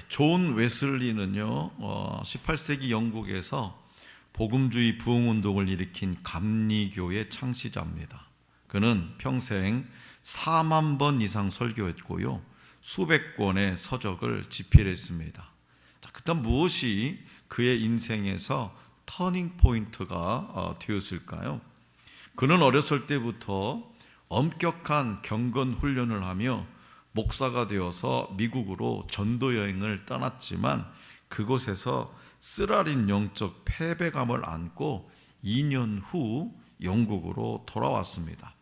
존 웨슬리는요, 18세기 영국에서 복음주의 부흥운동을 일으킨 감리교의 창시자입니다. 그는 평생 4만 번 이상 설교했고요, 수백 권의 서적을 집필했습니다. 그다음 무엇이 그의 인생에서 터닝 포인트가 되었을까요? 그는 어렸을 때부터 엄격한 경건 훈련을 하며 목사가 되어서 미국으로 전도 여행을 떠났지만 그곳에서 쓰라린 영적 패배감을 안고 2년 후 영국으로 돌아왔습니다.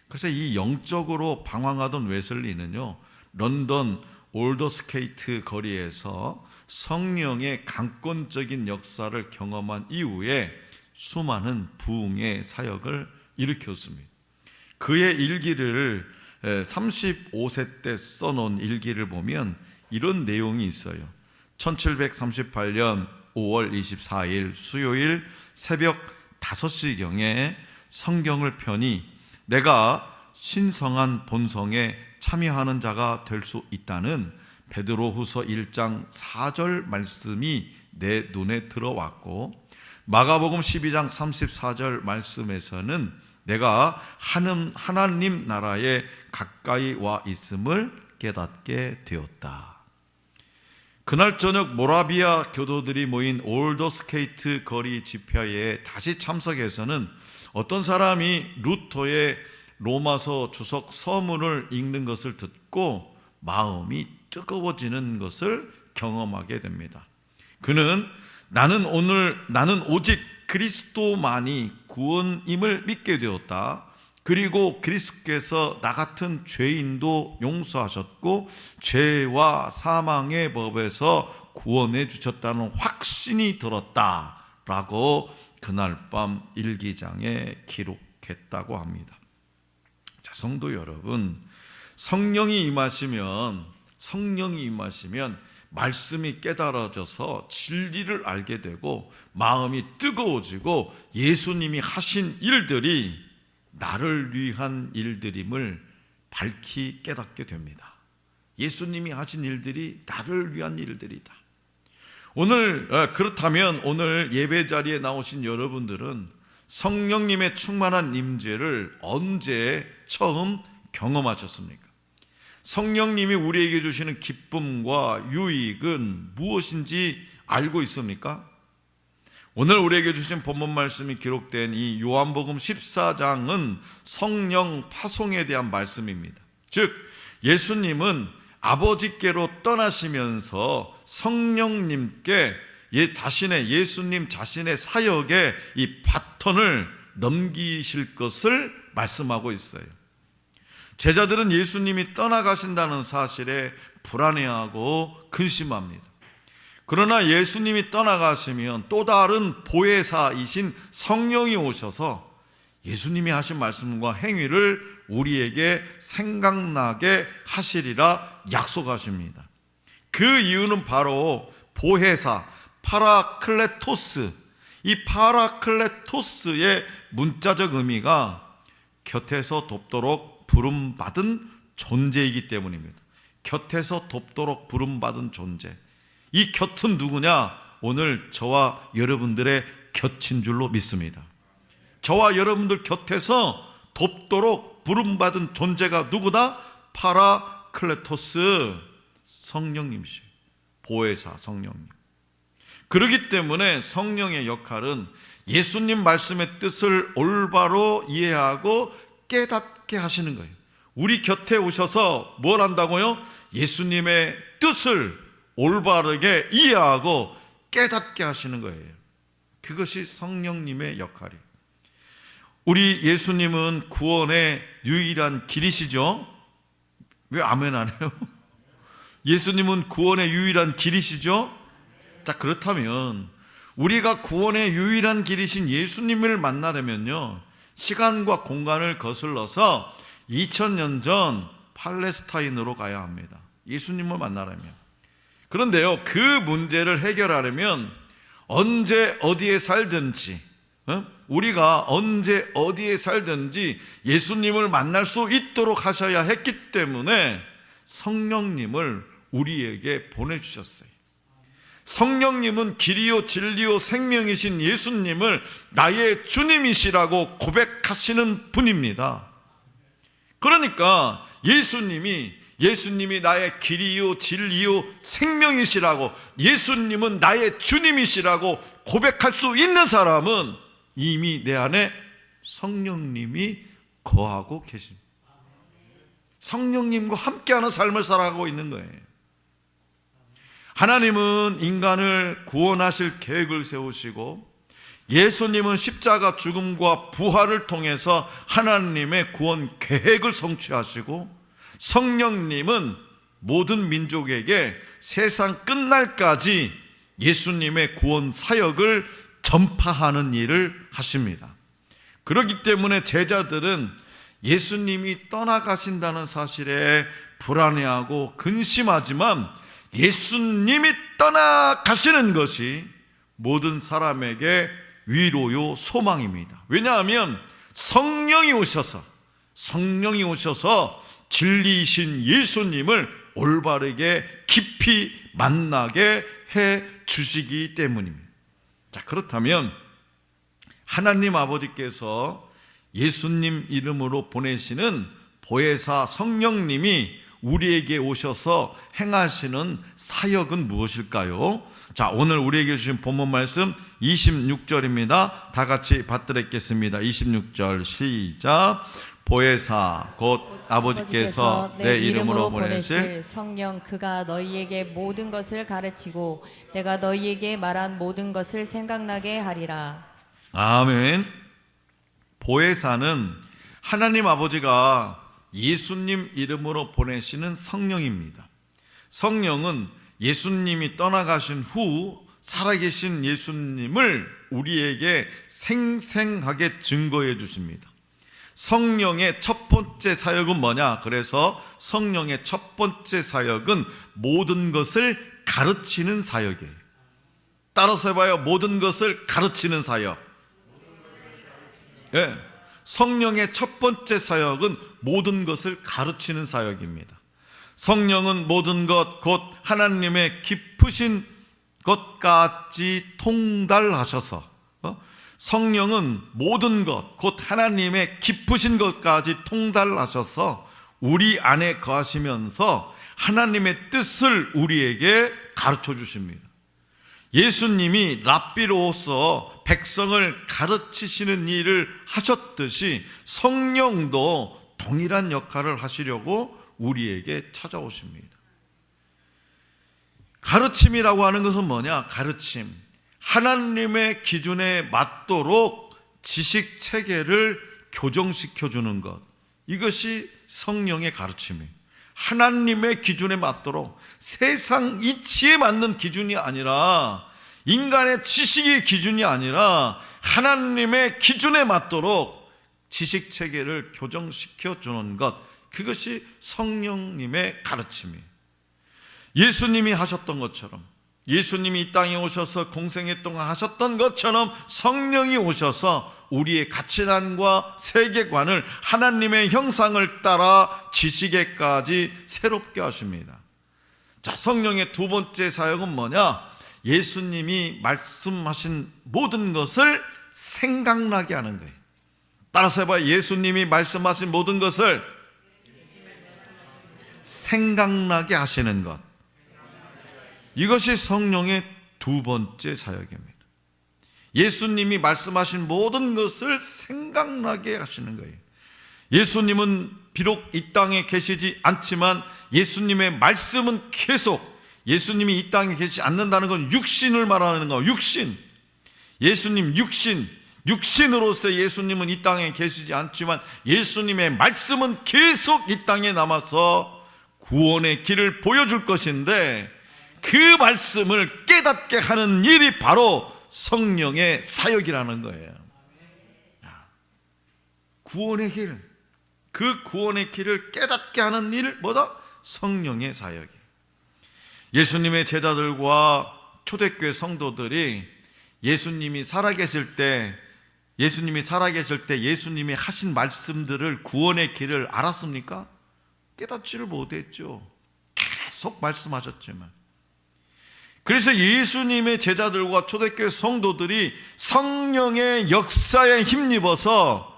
그래서 이 영적으로 방황하던 웨슬리는요, 런던 올더스케이트 거리에서 성령의 강권적인 역사를 경험한 이후에 수많은 부흥의 사역을 일으켰습니다. 그의 일기를 35세 때 써놓은 일기를 보면 이런 내용이 있어요. 1738년 5월 24일 수요일 새벽 5시경에 성경을 펴니 내가 신성한 본성에 참여하는 자가 될 수 있다는 베드로후서 1장 4절 말씀이 내 눈에 들어왔고, 마가복음 12장 34절 말씀에서는 내가 하나님 나라에 가까이 와 있음을 깨닫게 되었다. 그날 저녁 모라비아 교도들이 모인 올더스케이트 거리 집회에 다시 참석해서는 어떤 사람이 루터의 로마서 주석 서문을 읽는 것을 듣고 마음이 뜨거워지는 것을 경험하게 됩니다. 그는 나는 오직 그리스도만이 구원임을 믿게 되었다. 그리고 그리스도께서 나 같은 죄인도 용서하셨고 죄와 사망의 법에서 구원해 주셨다는 확신이 들었다라고 그날 밤 일기장에 기록했다고 합니다. 자, 성도 여러분, 성령이 임하시면 말씀이 깨달아져서 진리를 알게 되고 마음이 뜨거워지고 예수님이 하신 일들이 나를 위한 일들임을 밝히 깨닫게 됩니다. 예수님이 하신 일들이 나를 위한 일들이다. 그렇다면 오늘 예배 자리에 나오신 여러분들은 성령님의 충만한 임재를 언제 처음 경험하셨습니까? 성령님이 우리에게 주시는 기쁨과 유익은 무엇인지 알고 있습니까? 오늘 우리에게 주신 본문 말씀이 기록된 이 요한복음 14장은 성령 파송에 대한 말씀입니다. 즉 예수님은 아버지께로 떠나시면서 성령님께 예수님 자신의 사역에 이 바톤을 넘기실 것을 말씀하고 있어요. 제자들은 예수님이 떠나가신다는 사실에 불안해하고 근심합니다. 그러나 예수님이 떠나가시면 또 다른 보혜사이신 성령이 오셔서 예수님이 하신 말씀과 행위를 우리에게 생각나게 하시리라 약속하십니다. 그 이유는 바로 보혜사, 파라클레토스, 이 파라클레토스의 문자적 의미가 곁에서 돕도록 부름받은 존재이기 때문입니다. 곁에서 돕도록 부름받은 존재. 이 곁은 누구냐? 오늘 저와 여러분들의 곁인 줄로 믿습니다. 저와 여러분들 곁에서 돕도록 부름받은 존재가 누구다? 파라클레토스, 성령님이시죠. 보혜사 성령님. 그렇기 때문에 성령의 역할은 예수님 말씀의 뜻을 올바로 이해하고 깨닫게 하시는 거예요. 우리 곁에 오셔서 뭘 한다고요? 예수님의 뜻을 올바르게 이해하고 깨닫게 하시는 거예요. 그것이 성령님의 역할이에요. 우리 예수님은 구원의 유일한 길이시죠? 왜 아멘 안 해요? 예수님은 구원의 유일한 길이시죠? 자, 그렇다면 우리가 구원의 유일한 길이신 예수님을 만나려면요, 시간과 공간을 거슬러서 2000년 전 팔레스타인으로 가야 합니다. 예수님을 만나려면. 그런데요, 그 문제를 해결하려면 언제 어디에 살든지, 우리가 언제 어디에 살든지 예수님을 만날 수 있도록 하셔야 했기 때문에 성령님을 우리에게 보내주셨어요. 성령님은 길이요 진리요 생명이신 예수님을 나의 주님이시라고 고백하시는 분입니다. 그러니까 예수님이 나의 길이요 진리요 생명이시라고, 예수님은 나의 주님이시라고 고백할 수 있는 사람은 이미 내 안에 성령님이 거하고 계십니다. 성령님과 함께하는 삶을 살아가고 있는 거예요. 하나님은 인간을 구원하실 계획을 세우시고, 예수님은 십자가 죽음과 부활을 통해서 하나님의 구원 계획을 성취하시고, 성령님은 모든 민족에게 세상 끝날까지 예수님의 구원 사역을 전파하는 일을 하십니다. 그렇기 때문에 제자들은 예수님이 떠나가신다는 사실에 불안해하고 근심하지만, 예수님이 떠나가시는 것이 모든 사람에게 위로요 소망입니다. 왜냐하면 성령이 오셔서 진리이신 예수님을 올바르게 깊이 만나게 해 주시기 때문입니다. 자, 그렇다면 하나님 아버지께서 예수님 이름으로 보내시는 보혜사 성령님이 우리에게 오셔서 행하시는 사역은 무엇일까요? 자, 오늘 우리에게 주신 본문 말씀 26절입니다. 다 같이 받들겠습니다. 26절 시작. 보혜사 곧 아버지께서 내 이름으로 보내실 성령, 그가 너희에게 모든 것을 가르치고 내가 너희에게 말한 모든 것을 생각나게 하리라. 아멘. 보혜사는 하나님 아버지가 예수님 이름으로 보내시는 성령입니다. 성령은 예수님이 떠나가신 후 살아계신 예수님을 우리에게 생생하게 증거해 주십니다. 성령의 첫 번째 사역은 뭐냐? 그래서 성령의 첫 번째 사역은 모든 것을 가르치는 사역이에요. 따라서 해봐요. 모든 것을 가르치는 사역. 네. 성령의 첫 번째 사역은 모든 것을 가르치는 사역입니다. 성령은 모든 것 곧 하나님의 깊으신 것까지 통달하셔서, 성령은 모든 것 곧 하나님의 깊으신 것까지 통달하셔서 우리 안에 거하시면서 하나님의 뜻을 우리에게 가르쳐 주십니다. 예수님이 랍비로서 백성을 가르치시는 일을 하셨듯이 성령도 동일한 역할을 하시려고 우리에게 찾아오십니다. 가르침이라고 하는 것은 뭐냐? 가르침, 하나님의 기준에 맞도록 지식 체계를 교정시켜 주는 것, 이것이 성령의 가르침이에요. 하나님의 기준에 맞도록, 세상 이치에 맞는 기준이 아니라, 인간의 지식의 기준이 아니라 하나님의 기준에 맞도록 지식 체계를 교정시켜 주는 것, 그것이 성령님의 가르침이에요. 예수님이 하셨던 것처럼, 예수님이 이 땅에 오셔서 공생애 동안 하셨던 것처럼 성령이 오셔서 우리의 가치관과 세계관을 하나님의 형상을 따라 지식에까지 새롭게 하십니다. 자, 성령의 두 번째 사역은 뭐냐? 예수님이 말씀하신 모든 것을 생각나게 하는 거예요. 따라서 해봐요. 예수님이 말씀하신 모든 것을 생각나게 하시는 것, 이것이 성령의 두 번째 사역입니다. 예수님이 말씀하신 모든 것을 생각나게 하시는 거예요. 예수님은 비록 이 땅에 계시지 않지만 예수님의 말씀은 계속, 예수님이 이 땅에 계시지 않는다는 건 육신을 말하는 거예요. 육신, 예수님 육신으로서 예수님은 이 땅에 계시지 않지만 예수님의 말씀은 계속 이 땅에 남아서 구원의 길을 보여줄 것인데, 그 말씀을 깨닫게 하는 일이 바로 성령의 사역이라는 거예요. 구원의 길, 그 구원의 길을 깨닫게 하는 일, 뭐다? 성령의 사역이에요. 예수님의 제자들과 초대교회 성도들이 예수님이 살아계실 때 예수님이 하신 말씀들을, 구원의 길을 알았습니까? 깨닫지를 못했죠. 계속 말씀하셨지만, 그래서 예수님의 제자들과 초대교회 성도들이 성령의 역사에 힘입어서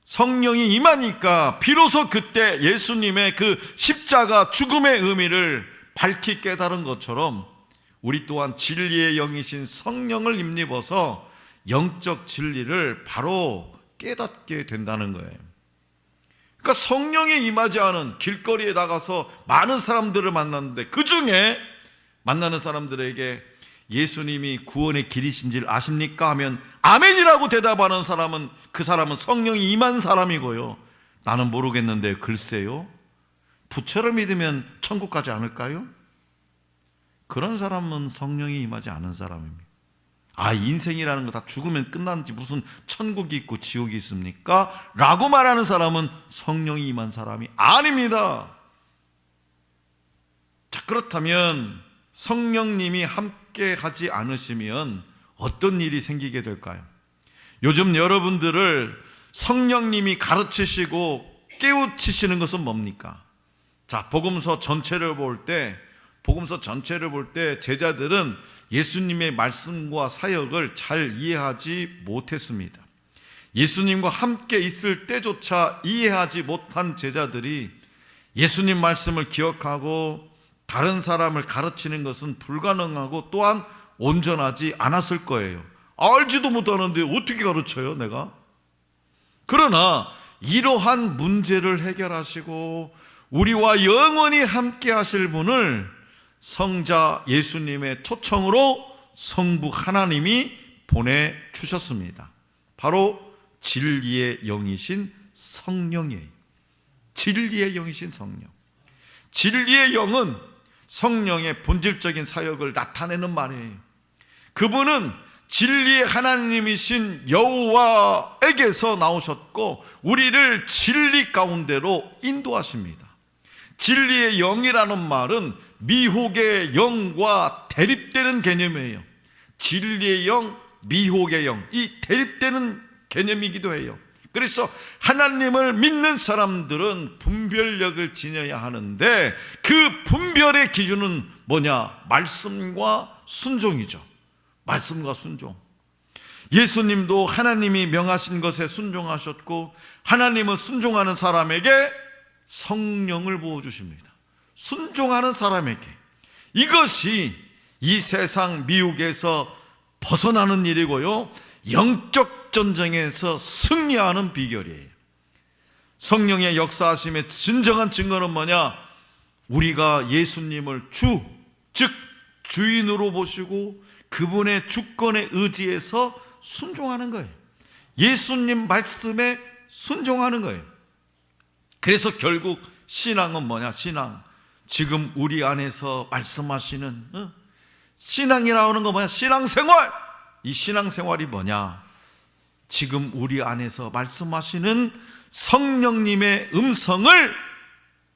성령이 임하니까 비로소 그때 예수님의 그 십자가 죽음의 의미를 밝히 깨달은 것처럼 우리 또한 진리의 영이신 성령을 힘입어서 영적 진리를 바로 깨닫게 된다는 거예요. 그러니까 성령이 임하지 않은 길거리에 나가서 많은 사람들을 만났는데 그 중에 만나는 사람들에게 예수님이 구원의 길이신 줄 아십니까? 하면 아멘이라고 대답하는 사람은 그 사람은 성령이 임한 사람이고요. 나는 모르겠는데 글쎄요. 부처를 믿으면 천국 가지 않을까요? 그런 사람은 성령이 임하지 않은 사람입니다. 인생이라는 거 다 죽으면 끝나는지 무슨 천국이 있고 지옥이 있습니까? 라고 말하는 사람은 성령이 임한 사람이 아닙니다. 자, 그렇다면 성령님이 함께 하지 않으시면 어떤 일이 생기게 될까요? 요즘 여러분들을 성령님이 가르치시고 깨우치시는 것은 뭡니까? 자, 복음서 전체를 볼 때 제자들은 예수님의 말씀과 사역을 잘 이해하지 못했습니다. 예수님과 함께 있을 때조차 이해하지 못한 제자들이 예수님 말씀을 기억하고 다른 사람을 가르치는 것은 불가능하고 또한 온전하지 않았을 거예요. 알지도 못하는데 어떻게 가르쳐요, 내가? 그러나 이러한 문제를 해결하시고 우리와 영원히 함께 하실 분을 성자 예수님의 초청으로 성부 하나님이 보내주셨습니다. 바로 진리의 영이신 성령이에요. 진리의 영이신 성령. 진리의 영은 성령의 본질적인 사역을 나타내는 말이에요. 그분은 진리의 하나님이신 여호와에게서 나오셨고 우리를 진리 가운데로 인도하십니다. 진리의 영이라는 말은 미혹의 영과 대립되는 개념이에요. 진리의 영, 미혹의 영, 이 대립되는 개념이기도 해요. 그래서 하나님을 믿는 사람들은 분별력을 지녀야 하는데 그 분별의 기준은 뭐냐? 말씀과 순종이죠. 말씀과 순종. 예수님도 하나님이 명하신 것에 순종하셨고 하나님은 순종하는 사람에게 성령을 부어주십니다. 순종하는 사람에게. 이것이 이 세상 미혹에서 벗어나는 일이고요, 영적 전쟁에서 승리하는 비결이에요. 성령의 역사하심의 진정한 증거는 뭐냐? 우리가 예수님을 주, 즉 주인으로 보시고 그분의 주권에 의지해서 순종하는 거예요. 예수님 말씀에 순종하는 거예요. 그래서 결국 신앙은 뭐냐? 신앙, 지금 우리 안에서 말씀하시는 신앙이라고 하는 거 뭐냐? 신앙생활. 이 신앙생활이 뭐냐? 지금 우리 안에서 말씀하시는 성령님의 음성을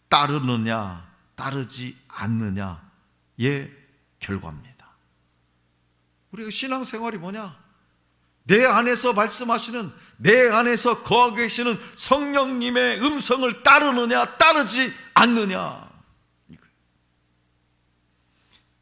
따르느냐 따르지 않느냐의 결과입니다. 우리가 신앙생활이 뭐냐? 내 안에서 말씀하시는, 내 안에서 거하고 계시는 성령님의 음성을 따르느냐 따르지 않느냐.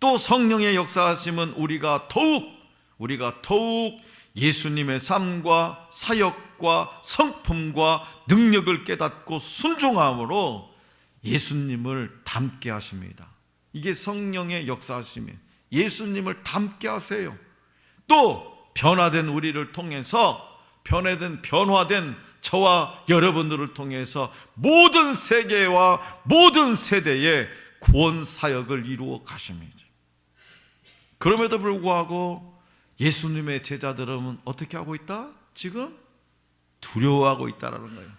또 성령의 역사하심은 우리가 더욱 예수님의 삶과 사역과 성품과 능력을 깨닫고 순종함으로 예수님을 닮게 하십니다. 이게 성령의 역사하심이에요. 예수님을 닮게 하세요. 또 변화된 우리를 통해서 변화된 저와 여러분들을 통해서 모든 세계와 모든 세대에 구원 사역을 이루어 가십니다. 그럼에도 불구하고 예수님의 제자들은 어떻게 하고 있다? 지금 두려워하고 있다라는 거예요.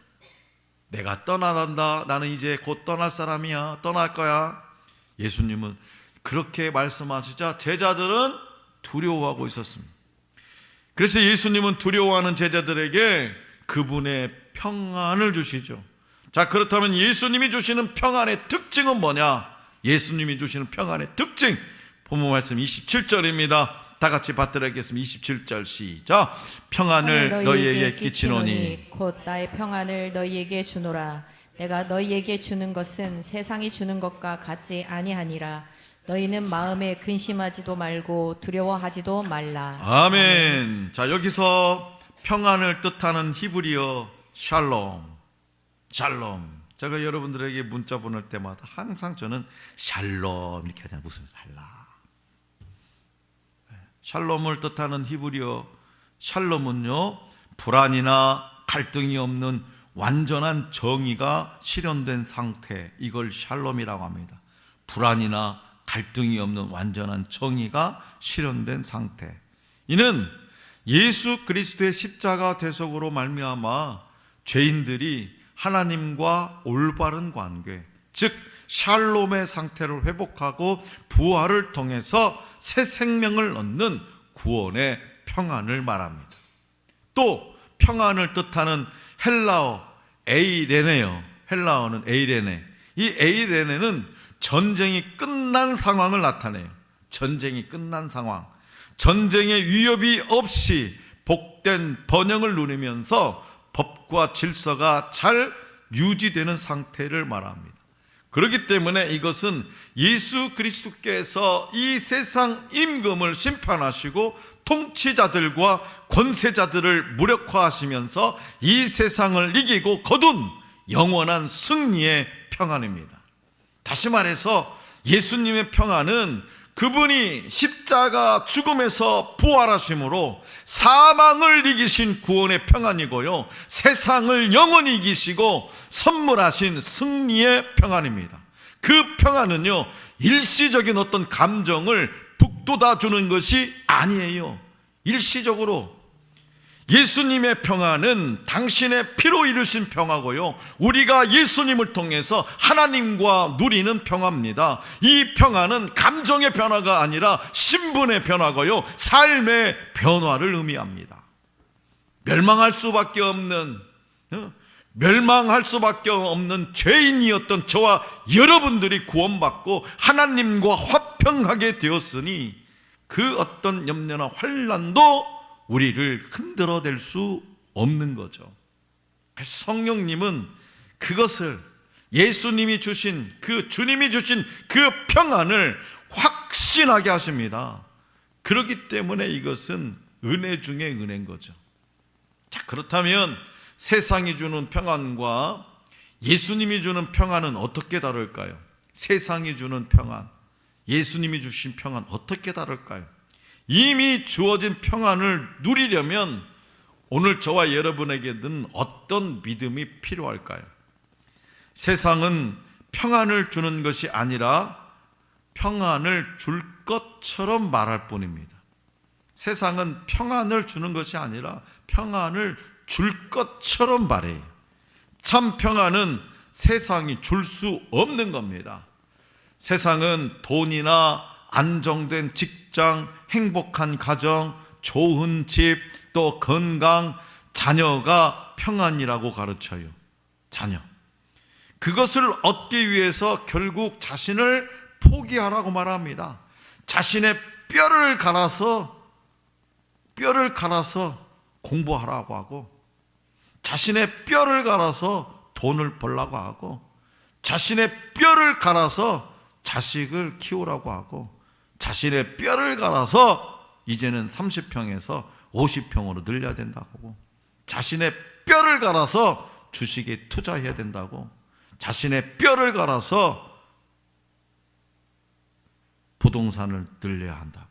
내가 떠나간다. 나는 이제 곧 떠날 사람이야. 떠날 거야. 예수님은 그렇게 말씀하시자 제자들은 두려워하고 있었습니다. 그래서 예수님은 두려워하는 제자들에게 그분의 평안을 주시죠. 자, 그렇다면 예수님이 주시는 평안의 특징은 뭐냐? 예수님이 주시는 평안의 특징, 본문 말씀 27절입니다. 다 같이 받들어 읽겠습니다. 27절 시작. 평안을 너희에게 끼치노니 곧 나의 평안을 너희에게 주노라. 내가 너희에게 주는 것은 세상이 주는 것과 같지 아니하니라. 너희는 마음에 근심하지도 말고 두려워하지도 말라. 아멘. 자, 여기서 평안을 뜻하는 히브리어 샬롬. 샬롬. 제가 여러분들에게 문자 보낼 때마다 항상 저는 샬롬 이렇게 하잖아요. 무슨 살라. 샬롬을 뜻하는 히브리어 샬롬은요, 불안이나 갈등이 없는 완전한 정의가 실현된 상태, 이걸 샬롬이라고 합니다. 불안이나 갈등이 없는 완전한 정의가 실현된 상태. 이는 예수 그리스도의 십자가 대속으로 말미암아 죄인들이 하나님과 올바른 관계, 즉 샬롬의 상태를 회복하고 부활을 통해서 새 생명을 얻는 구원의 평안을 말합니다. 또 평안을 뜻하는 헬라어 에이레네요. 헬라어는 에이레네. 이 에이레네는 전쟁이 끝난 상황을 나타내요. 전쟁이 끝난 상황. 전쟁의 위협이 없이 복된 번영을 누리면서 법과 질서가 잘 유지되는 상태를 말합니다. 그렇기 때문에 이것은 예수 그리스도께서 이 세상 임금을 심판하시고 통치자들과 권세자들을 무력화하시면서 이 세상을 이기고 거둔 영원한 승리의 평안입니다. 다시 말해서 예수님의 평안은 그분이 십자가 죽음에서 부활하심으로 사망을 이기신 구원의 평안이고요, 세상을 영원히 이기시고 선물하신 승리의 평안입니다. 그 평안은요, 일시적인 어떤 감정을 북돋아주는 것이 아니에요. 일시적으로 예수님의 평안은 당신의 피로 이루신 평화고요, 우리가 예수님을 통해서 하나님과 누리는 평화입니다. 이 평안은 감정의 변화가 아니라 신분의 변화고요, 삶의 변화를 의미합니다. 멸망할 수밖에 없는 죄인이었던 저와 여러분들이 구원받고 하나님과 화평하게 되었으니 그 어떤 염려나 환난도 우리를 흔들어댈 수 없는 거죠. 성령님은 그것을, 예수님이 주신 그 주님이 주신 그 평안을 확신하게 하십니다. 그렇기 때문에 이것은 은혜 중에 은혜인 거죠. 자, 그렇다면 세상이 주는 평안과 예수님이 주는 평안은 어떻게 다를까요? 세상이 주는 평안, 예수님이 주신 평안 어떻게 다를까요? 이미 주어진 평안을 누리려면 오늘 저와 여러분에게는 어떤 믿음이 필요할까요? 세상은 평안을 주는 것이 아니라 평안을 줄 것처럼 말할 뿐입니다. 세상은 평안을 주는 것이 아니라 평안을 줄 것처럼 말해요. 참 평안은 세상이 줄 수 없는 겁니다. 세상은 돈이나 안정된 직장, 행복한 가정, 좋은 집, 또 건강, 자녀가 평안이라고 가르쳐요. 자녀. 그것을 얻기 위해서 결국 자신을 포기하라고 말합니다. 자신의 뼈를 갈아서 공부하라고 하고, 자신의 뼈를 갈아서 돈을 벌라고 하고, 자신의 뼈를 갈아서 자식을 키우라고 하고, 자신의 뼈를 갈아서 이제는 30평에서 50평으로 늘려야 된다고 하고, 자신의 뼈를 갈아서 주식에 투자해야 된다고, 자신의 뼈를 갈아서 부동산을 늘려야 한다고,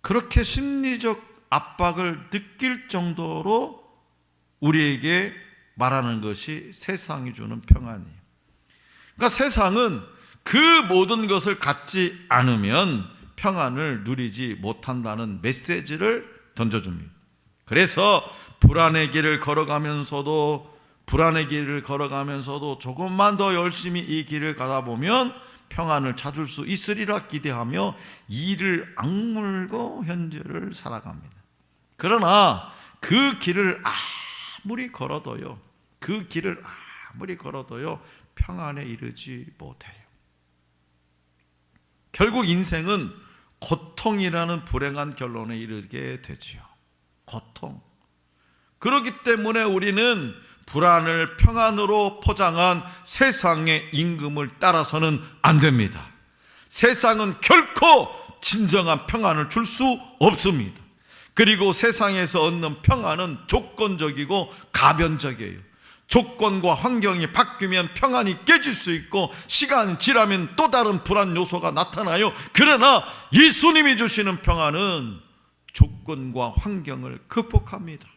그렇게 심리적 압박을 느낄 정도로 우리에게 말하는 것이 세상이 주는 평안이에요. 그러니까 세상은 그 모든 것을 갖지 않으면 평안을 누리지 못한다는 메시지를 던져줍니다. 그래서 불안의 길을 걸어가면서도 조금만 더 열심히 이 길을 가다 보면 평안을 찾을 수 있으리라 기대하며 이를 악물고 현재를 살아갑니다. 그러나 그 길을 아무리 걸어도요, 평안에 이르지 못해요. 결국 인생은 고통이라는 불행한 결론에 이르게 되지요. 고통. 그렇기 때문에 우리는 불안을 평안으로 포장한 세상의 임금을 따라서는 안 됩니다. 세상은 결코 진정한 평안을 줄 수 없습니다. 그리고 세상에서 얻는 평안은 조건적이고 가변적이에요. 조건과 환경이 바뀌면 평안이 깨질 수 있고 시간이 지나면 또 다른 불안 요소가 나타나요. 그러나 예수님이 주시는 평안은 조건과 환경을 극복합니다.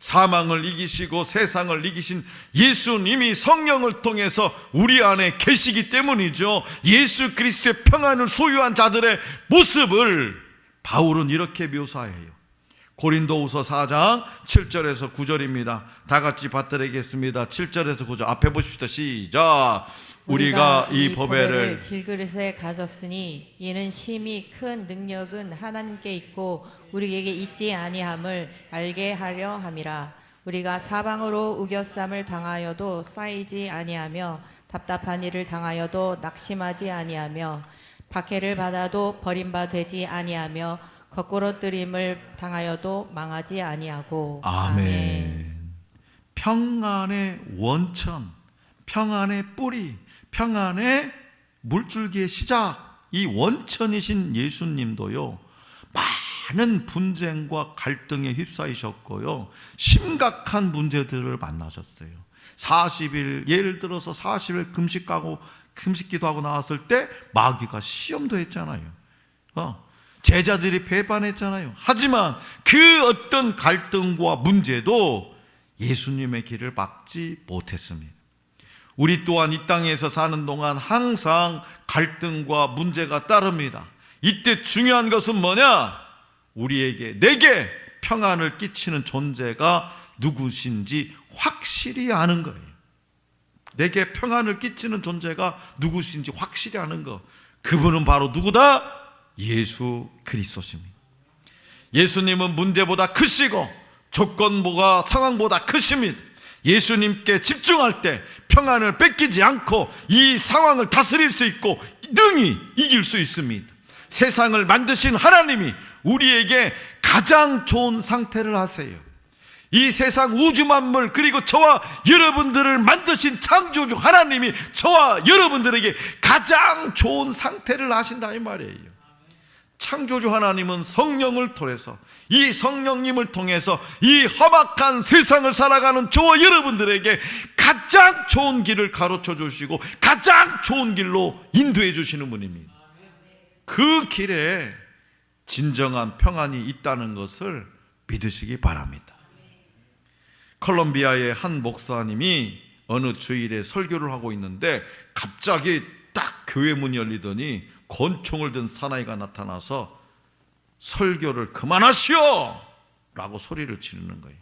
사망을 이기시고 세상을 이기신 예수님이 성령을 통해서 우리 안에 계시기 때문이죠. 예수 그리스도의 평안을 소유한 자들의 모습을 바울은 이렇게 묘사해요. 고린도후서 4장 7절에서 9절입니다. 다 같이 받들겠습니다. 7절에서 9절 앞에 보십시오. 시작. 우리가 이 보배를 질그릇에 가졌으니 이는 심히 큰 능력은 하나님께 있고 우리에게 있지 아니함을 알게 하려 함이라. 우리가 사방으로 우겨쌈을 당하여도 쌓이지 아니하며 답답한 일을 당하여도 낙심하지 아니하며 박해를 받아도 버림받지 아니하며 거꾸로 뜨림을 당하여도 망하지 아니하고. 아멘. 평안의 원천, 평안의 뿌리, 평안의 물줄기의 시작, 이 원천이신 예수님도요 많은 분쟁과 갈등에 휩싸이셨고요 심각한 문제들을 만나셨어요. 40일, 예를 들어서 40일 금식기도하고 나왔을 때 마귀가 시험도 했잖아요. 제자들이 배반했잖아요. 하지만 그 어떤 갈등과 문제도 예수님의 길을 막지 못했습니다. 우리 또한 이 땅에서 사는 동안 항상 갈등과 문제가 따릅니다. 이때 중요한 것은 뭐냐? 내게 평안을 끼치는 존재가 누구신지 확실히 아는 거예요. 내게 평안을 끼치는 존재가 누구신지 확실히 아는 거. 그분은 바로 누구다? 예수 그리스도십니다. 예수님은 문제보다 크시고 조건보다 상황보다 크십니다. 예수님께 집중할 때 평안을 뺏기지 않고 이 상황을 다스릴 수 있고 능히 이길 수 있습니다. 세상을 만드신 하나님이 우리에게 가장 좋은 상태를 하세요. 이 세상 우주 만물 그리고 저와 여러분들을 만드신 창조주 하나님이 저와 여러분들에게 가장 좋은 상태를 하신다 이 말이에요. 창조주 하나님은 성령을 통해서 이 성령님을 통해서 이 험악한 세상을 살아가는 저와 여러분들에게 가장 좋은 길을 가르쳐 주시고 가장 좋은 길로 인도해 주시는 분입니다. 그 길에 진정한 평안이 있다는 것을 믿으시기 바랍니다. 콜롬비아의 한 목사님이 어느 주일에 설교를 하고 있는데 갑자기 딱 교회 문이 열리더니 권총을 든 사나이가 나타나서 설교를 그만하시오! 라고 소리를 지르는 거예요.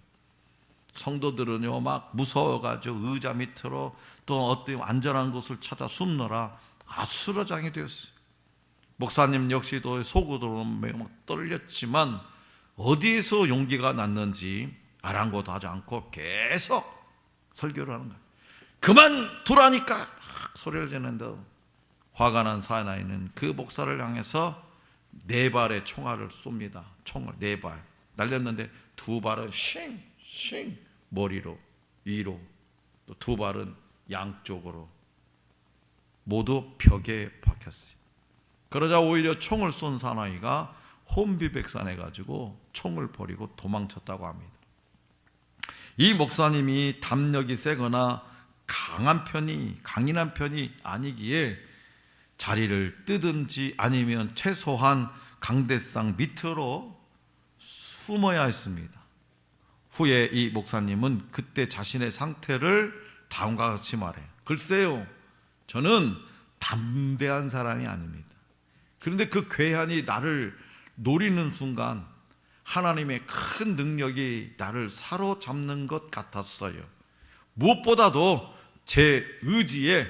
성도들은요 막 무서워가지고 의자 밑으로 또 어떤 안전한 곳을 찾아 숨느라 아수라장이 되었어요. 목사님 역시도 속으로 막 떨렸지만 어디에서 용기가 났는지 아랑곳하지 않고 계속 설교를 하는 거예요. 그만두라니까 소리를 지르는데 화가 난 사나이는 그 목사를 향해서 4발의 총알을 쏩니다. 총을 4발 날렸는데 2발은 싱 머리로 위로, 또 2발은 양쪽으로 모두 벽에 박혔어요. 그러자 오히려 총을 쏜 사나이가 혼비백산해가지고 총을 버리고 도망쳤다고 합니다. 이 목사님이 담력이 세거나 강인한 편이 아니기에 자리를 뜨든지 아니면 최소한 강대상 밑으로 숨어야 했습니다. 후에 이 목사님은 그때 자신의 상태를 다음과 같이 말해요. 글쎄요, 저는 담대한 사람이 아닙니다. 그런데 그 괴한이 나를 노리는 순간 하나님의 큰 능력이 나를 사로잡는 것 같았어요. 무엇보다도 제 의지에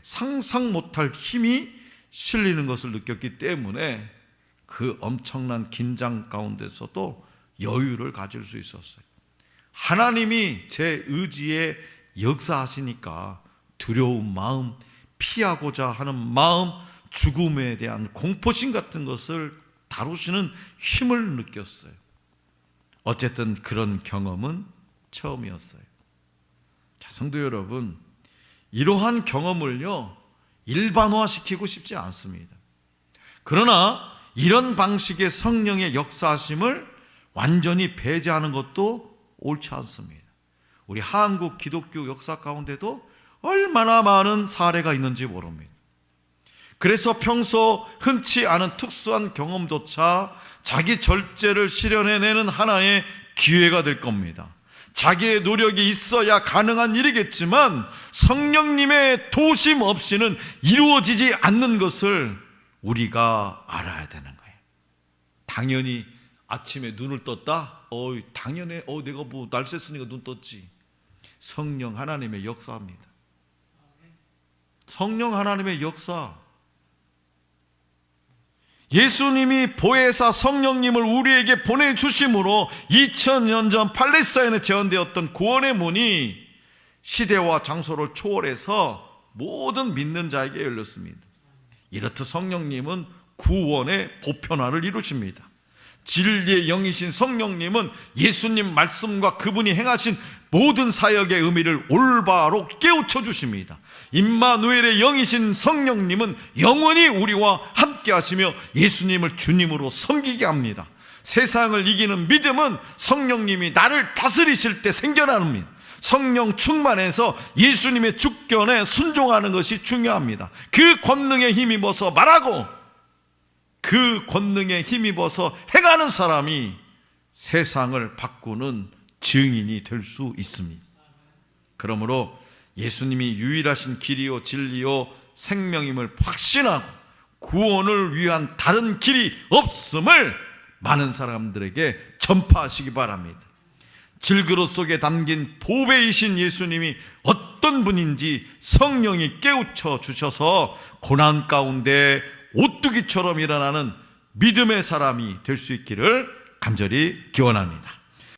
상상 못할 힘이 실리는 것을 느꼈기 때문에 그 엄청난 긴장 가운데서도 여유를 가질 수 있었어요. 하나님이 제 의지에 역사하시니까 두려운 마음, 피하고자 하는 마음, 죽음에 대한 공포심 같은 것을 다루시는 힘을 느꼈어요. 어쨌든 그런 경험은 처음이었어요. 자, 성도 여러분, 이러한 경험을요 일반화시키고 싶지 않습니다. 그러나 이런 방식의 성령의 역사하심을 완전히 배제하는 것도 옳지 않습니다. 우리 한국 기독교 역사 가운데도 얼마나 많은 사례가 있는지 모릅니다. 그래서 평소 흔치 않은 특수한 경험조차 자기 절제를 실현해내는 하나의 기회가 될 겁니다. 자기의 노력이 있어야 가능한 일이겠지만 성령님의 도심 없이는 이루어지지 않는 것을 우리가 알아야 되는 거예요. 당연히 아침에 눈을 떴다? 당연히 내가 뭐 날 샜으니까 눈 떴지. 성령 하나님의 역사입니다. 성령 하나님의 역사. 예수님이 보혜사 성령님을 우리에게 보내주심으로 2000년 전 팔레스타인에 재현되었던 구원의 문이 시대와 장소를 초월해서 모든 믿는 자에게 열렸습니다. 이렇듯 성령님은 구원의 보편화를 이루십니다. 진리의 영이신 성령님은 예수님 말씀과 그분이 행하신 모든 사역의 의미를 올바로 깨우쳐 주십니다. 임마누엘의 영이신 성령님은 영원히 우리와 함께 하시며 예수님을 주님으로 섬기게 합니다. 세상을 이기는 믿음은 성령님이 나를 다스리실 때 생겨납니다. 성령 충만해서 예수님의 주권에 순종하는 것이 중요합니다. 그 권능에 힘입어서 말하고 그 권능에 힘입어서 행하는 사람이 세상을 바꾸는 증인이 될 수 있습니다. 그러므로 예수님이 유일하신 길이요 진리요 생명임을 확신하고 구원을 위한 다른 길이 없음을 많은 사람들에게 전파하시기 바랍니다. 질그릇 속에 담긴 보배이신 예수님이 어떤 분인지 성령이 깨우쳐 주셔서 고난 가운데 오뚜기처럼 일어나는 믿음의 사람이 될 수 있기를 간절히 기원합니다.